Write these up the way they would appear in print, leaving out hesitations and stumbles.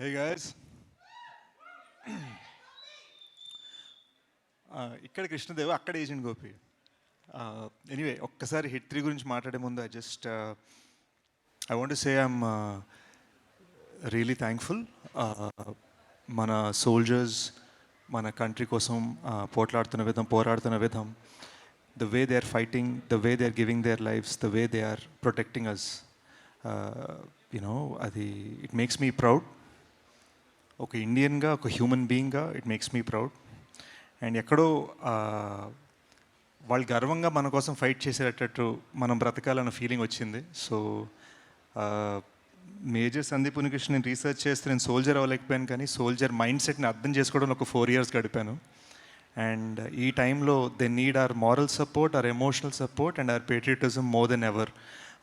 Hey guys, ఇక్కడ కృష్ణదేవ్, అక్కడ agent Gopi. Anyway, ఒక్కసారి హిట్ 3 గురించి మాట్లాడే ముందు I want to say I'm really thankful. మన సోల్జర్స్ మన కంట్రీ కోసం పోరాడుతున్న విధం, the way they are fighting, the way they are giving their lives, the way they are protecting us, అది ఇట్ మేక్స్ మీ ప్రౌడ్. ఒక ఇండియన్గా, ఒక human బీయింగ్గా it makes me proud. And ఎక్కడో వాళ్ళు గర్వంగా మన కోసం ఫైట్ చేసేటట్టు మనం బ్రతకాలన్న ఫీలింగ్ వచ్చింది. సో మేజర్ సందీప్ ఉనికృష్ణ నేను రీసెర్చ్ చేస్తే నేను సోల్జర్ అవ్వలేకపోయాను, కానీ సోల్జర్ మైండ్ సెట్ని అర్థం చేసుకోవడం ఒక 4 years గడిపాను. అండ్ ఈ టైంలో they need our moral support, our emotional support and our patriotism more than ever.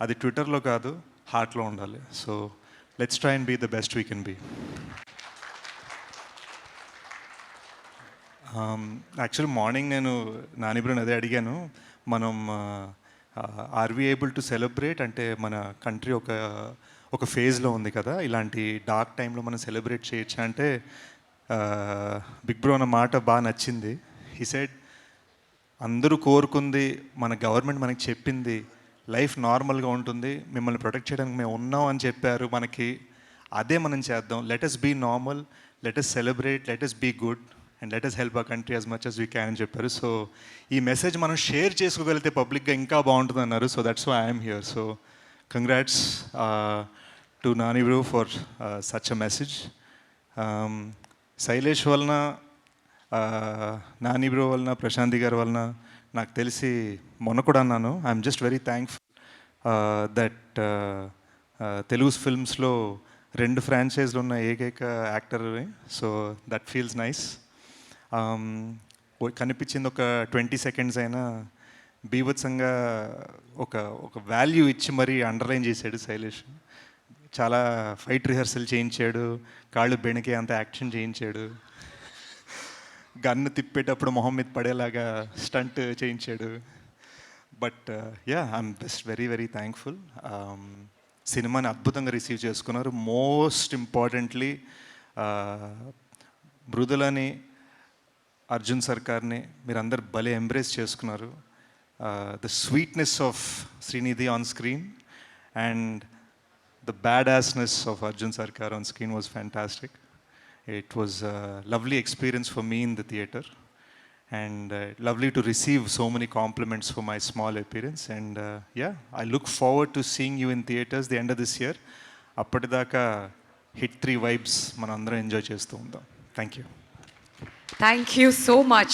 అది ట్విట్టర్లో కాదు, హార్ట్లో ఉండాలి. So let's try and be the best we can be. Actually morning నేను నానిబ్రోని అదే అడిగాను, మనం are we able to celebrate, అంటే మన కంట్రీ ఒక ఫేజ్లో ఉంది కదా, ఇలాంటి డార్క్ టైంలో మనం సెలబ్రేట్ చేయొచ్చా అంటే బిగ్ బ్రో అన్న మాట బాగా నచ్చింది. హీ సెడ్, అందరూ కోరుకుంది, మన గవర్నమెంట్ మనకి చెప్పింది లైఫ్ నార్మల్గా ఉంటుంది, మిమ్మల్ని ప్రొటెక్ట్ చేయడానికి మేము ఉన్నాం అని చెప్పారు మనకి, అదే మనం చేద్దాం. Let us be normal, let us celebrate, let us be good and let us help our country as much as we can అని చెప్పారు. సో ఈ మెసేజ్ మనం షేర్ చేసుకోగలిగితే పబ్లిక్గా ఇంకా బాగుంటుంది అన్నారు. So that's why I'm here. So congrats to Nani bro for such a message. Shailesh వలన, నాని బ్రో వలన, ప్రశాంతి గారి వలన నాకు తెలిసి మొన్న కూడా అన్నాను, I'm just very thankful that Telugu ఫిల్మ్స్లో 2 ఫ్రాంచైజ్లు ఉన్న ఏకైక actor. So that feels nice. కనిపించింది ఒక 20 seconds అయినా బీభత్సంగా ఒక వాల్యూ ఇచ్చి మరీ అండర్లైన్ చేశాడు శైలేష్. చాలా ఫైట్ రిహర్సల్ చేయించాడు, కాళ్ళు బెణికే అంత యాక్షన్ చేయించాడు, గన్ను తిప్పేటప్పుడు మొహం మీద పడేలాగా స్టంట్ చేయించాడు. But I'm just very very thankful. సినిమాని అద్భుతంగా రిసీవ్ చేసుకున్నారు. మోస్ట్ ఇంపార్టెంట్లీ మృదులని, అర్జున్ సర్కార్ని మీరందరు భలే ఎంబ్రేస్ చేసుకున్నారు. The sweetness of Srinidhi on screen and the badassness of Arjun Sarkar on screen was fantastic. It was a lovely experience for me in the theatre and lovely to receive so many compliments for my small appearance. And I look forward to seeing you in theatres the end of this year. అప్పటిదాకా hit 3 vibes మనం అందరం enjoy చేస్తూ ఉందాం. Thank you. Thank you so much.